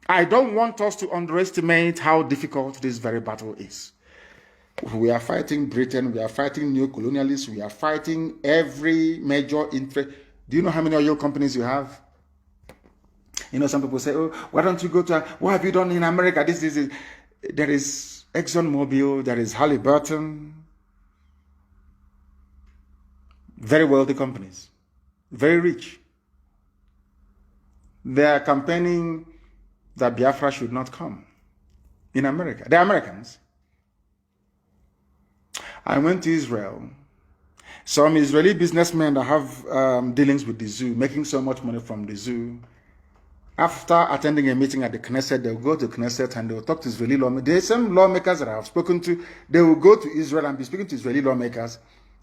I don't want us to underestimate how difficult this very battle is. We are fighting Britain, we are fighting neo-colonialists, we are fighting every major interest. Do you know how many oil companies you have? You know, some people say, oh, why don't you go to, what have you done in America? This is, there is ExxonMobil, there is Halliburton, very wealthy companies, very rich. They are campaigning that Biafra should not come in America. They're Americans. I went to Israel. Some Israeli businessmen that have dealings with the zoo, making so much money from the zoo. After attending a meeting at the Knesset, they'll go to Knesset and they'll talk to Israeli lawmakers. The same lawmakers that I have spoken to, they will go to Israel and be speaking to Israeli lawmakers,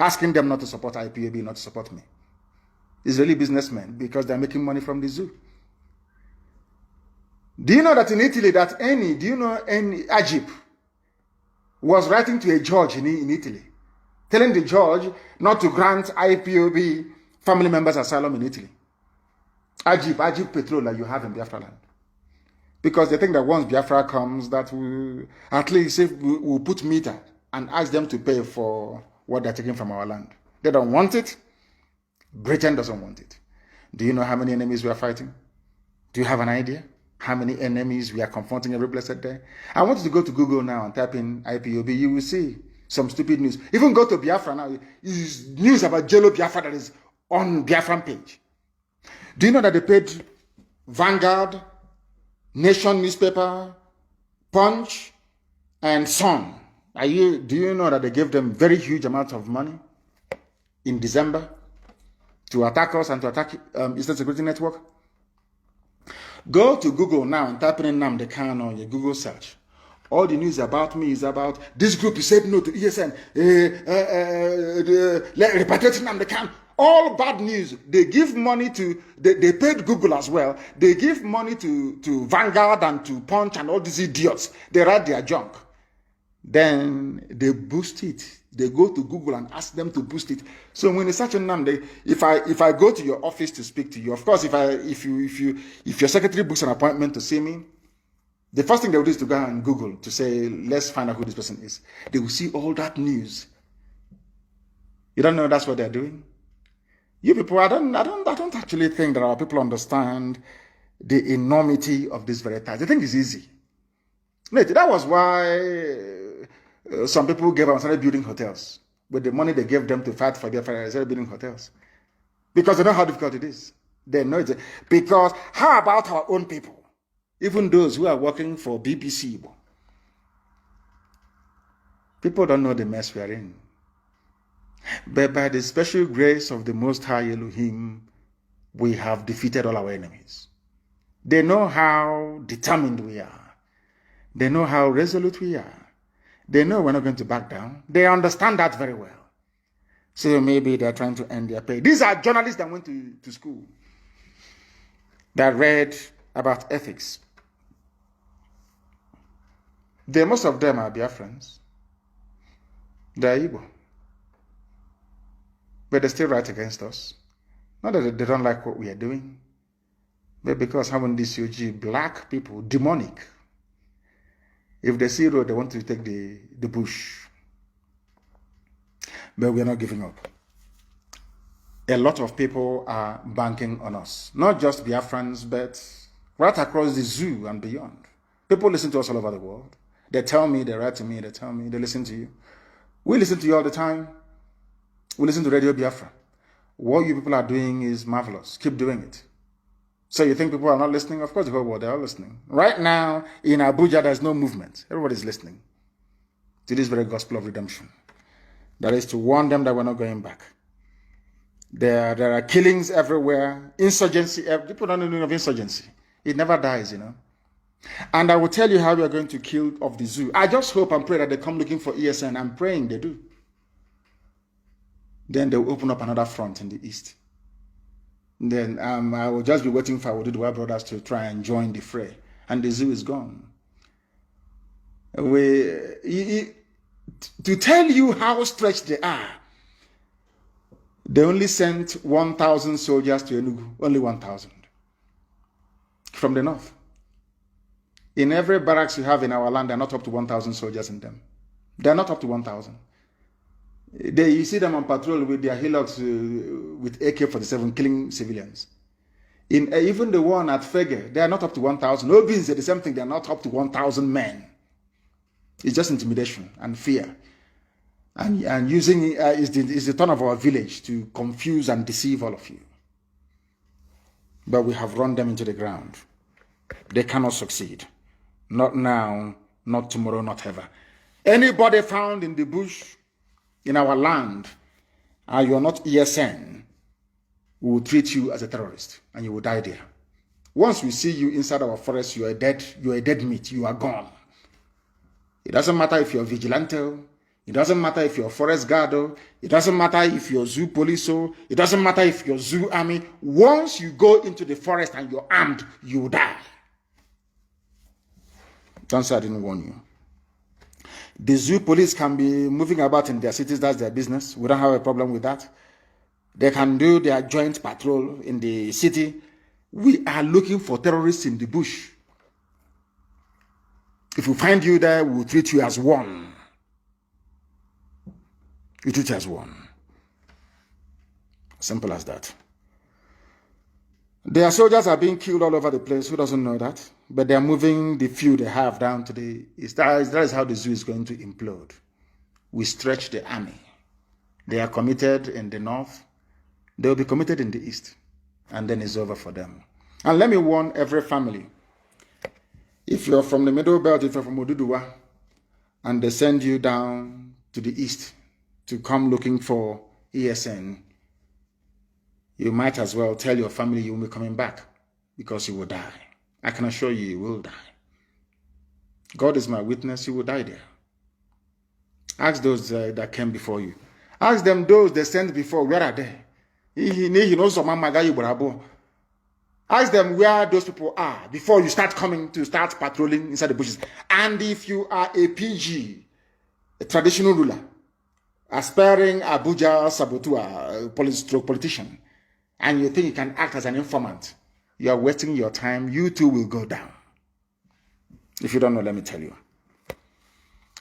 asking them not to support IPOB, not to support me. Israeli businessmen, because they're making money from the zoo. Do you know that in Italy, Ajib was writing to a judge in Italy, telling the judge not to grant IPOB family members asylum in Italy? Ajib petrol that you have in Biafra land. Because they think that once Biafra comes, that we, at least if we'll put meter and ask them to pay for what they're taking from our land. They don't want it. Britain doesn't want it. Do you know how many enemies we are fighting? Do you have an idea? How many enemies we are confronting every blessed day? I want you to go to Google now and type in IPOB. You will see some stupid news. Even go to Biafra now. It's news about Jello Biafra that is on Biafran page. Do you know that they paid Vanguard, Nation newspaper, Punch, and Sun? Do you know that they gave them very huge amounts of money in December to attack us and to attack Eastern Security Network? Go to Google now and type in Nnamdi Kalu on your Google search. All the news about me is about this group who said no to ESN, repatriating Nnamdi Kalu. All bad news. They give money to, they paid Google as well. They give money to Vanguard and to Punch and all these idiots. They write their junk. Then they boost it. They go to Google and ask them to boost it. So when you search on Nnamdi, if I go to your office to speak to you, of course, if your secretary books an appointment to see me, the first thing they will do is to go on Google to say, let's find out who this person is. They will see all that news. You don't know that's what they're doing? You people, I don't actually think that our people understand the enormity of this very task. They think it's easy. That was why some people gave up and started building hotels. With the money they gave them to fight for their fire, they started building hotels. Because they know how difficult it is. They know it. Because how about our own people? Even those who are working for BBC. People don't know the mess we are in. But by the special grace of the Most High Elohim, we have defeated all our enemies. They know how determined we are. They know how resolute we are. They know we're not going to back down. They understand that very well. So maybe they're trying to end their pay. These are journalists that went to school, that read about ethics. Most of them are Biafrans. They're Igbo. But they still write against us. Not that they don't like what we are doing, but because having this UG, black people, demonic. If they see road, they want to take the bush. But we are not giving up. A lot of people are banking on us. Not just Biafrans, but right across the zoo and beyond. People listen to us all over the world. They tell me, they write to me, they tell me, they listen to you. We listen to you all the time. We listen to Radio Biafra. What you people are doing is marvelous. Keep doing it. So you think people are not listening? Of course, the whole world, they are listening. Right now, in Abuja, there's no movement. Everybody's listening to this very gospel of redemption. That is to warn them that we're not going back. There are killings everywhere. Insurgency. People don't know of insurgency. It never dies, you know. And I will tell you how we are going to kill off the zoo. I just hope and pray that they come looking for ESN. I'm praying they do. Then they'll open up another front in the east. Then I will just be waiting for our Oduduwa brothers to try and join the fray. And the zoo is gone. To tell you how stretched they are, they only sent 1,000 soldiers to Enugu. Only 1,000. From the north. In every barracks you have in our land, they're not up to 1,000 soldiers in them. They're not up to 1,000. You see them on patrol with their hillocks with AK-47 killing civilians. In even the one at Fege, they are not up to 1,000. Obins say the same thing. They are not up to 1,000 men. It's just intimidation and fear, and using is the turn of our village to confuse and deceive all of you. But we have run them into the ground. They cannot succeed. Not now, not tomorrow, not ever. Anybody found in the bush, in our land, and you are not ESN, we will treat you as a terrorist and you will die there. Once we see you inside our forest, you are dead meat, you are gone. It doesn't matter if you're vigilante, it doesn't matter if you're forest guard, it doesn't matter if you're zoo police, it doesn't matter if you're zoo army. Once you go into the forest and you're armed, you will die. Don't say I didn't warn you. The zoo police can be moving about in their cities, that's their business. We don't have a problem with that. They can do their joint patrol in the city. We are looking for terrorists in the bush. If we find you there, we will treat you as one. We treat you as one. Simple as that. Their soldiers are being killed all over the place. Who doesn't know that? But they are moving the few they have down to the east. That is how the zoo is going to implode. We stretch the army. They are committed in the north. They will be committed in the east. And then it's over for them. And let me warn every family. If you're from the Middle Belt, if you're from Oduduwa, and they send you down to the east to come looking for ESN, you might as well tell your family you will be coming back because you will die. I can assure you, you will die. God is my witness, you will die there. Ask those that came before you. Ask them those they sent before, where are they? Ask them where those people are before you start patrolling inside the bushes. And if you are a PG, a traditional ruler, aspiring Abuja Sabotua, politician, and you think you can act as an informant, you are wasting your time. You too will go down. If you don't know, let me tell you.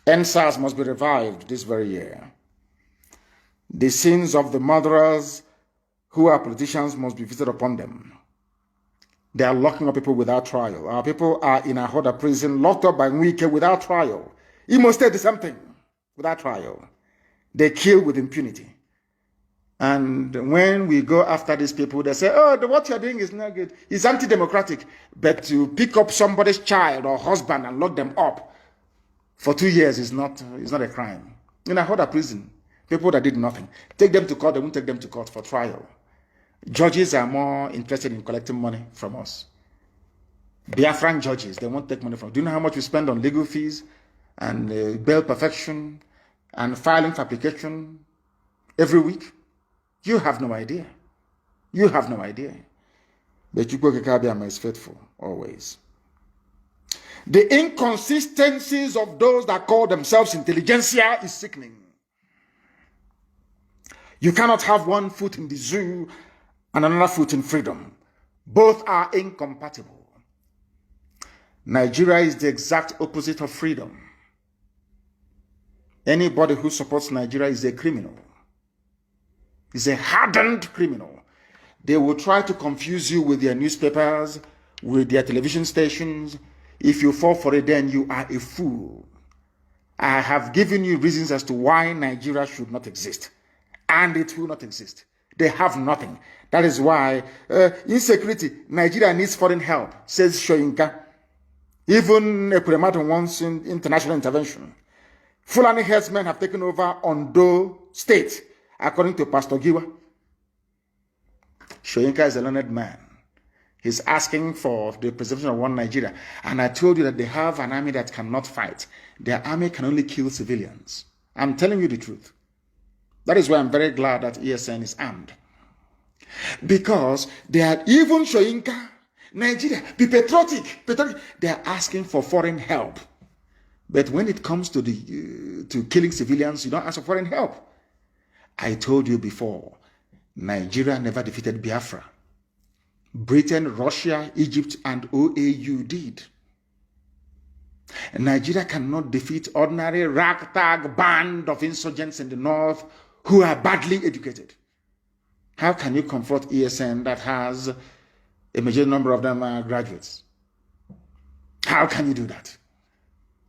NSAS must be revived this very year. The sins of the murderers who are politicians must be visited upon them. They are locking up people without trial. Our people are in a Ahoda prison, locked up by Nwike without trial. Imo State is something without trial. They kill with impunity. And when we go after these people, they say, oh, what you're doing is not good. It's anti-democratic. But to pick up somebody's child or husband and lock them up for 2 years is not a crime. In a Ahoda prison, people that did nothing, take them to court, they won't take them to court for trial. Judges are more interested in collecting money from us. Biafran judges, they won't take money from us. Do you know how much we spend on legal fees and bail perfection and filing for application every week? You have no idea. You have no idea. But Chukwukekabiyama is faithful, always. The inconsistencies of those that call themselves intelligentsia is sickening. You cannot have one foot in the zoo and another foot in freedom. Both are incompatible. Nigeria is the exact opposite of freedom. Anybody who supports Nigeria is a criminal. Is a hardened criminal. They will try to confuse you with their newspapers, with their television stations. If you fall for it, then you are a fool. I have given you reasons as to why Nigeria should not exist. And it will not exist. They have nothing. That is why insecurity, Nigeria needs foreign help, says Shoyinka. Even Ekuremadu wants international intervention. Fulani herdsmen have taken over Ondo State, according to Pastor Giwa. Shoyinka is a learned man. He's asking for the preservation of one Nigeria. And I told you that they have an army that cannot fight. Their army can only kill civilians. I'm telling you the truth. That is why I'm very glad that ESN is armed. Because they are even Shoyinka, Nigeria, be patriotic. They are asking for foreign help. But when it comes to killing civilians, you don't ask for foreign help. I told you before, Nigeria never defeated Biafra. Britain, Russia, Egypt, and OAU did. Nigeria cannot defeat ordinary ragtag band of insurgents in the north who are badly educated. How can you confront ESN that has a major number of them are graduates? How can you do that?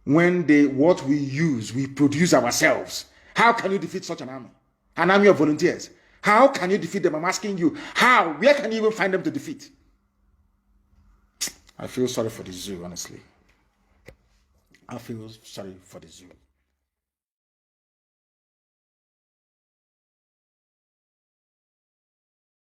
When what we use, we produce ourselves. How can you defeat such an army? An army of volunteers. How can you defeat them? I'm asking you. How? Where can you even find them to defeat? I feel sorry for the zoo, honestly. I feel sorry for the zoo.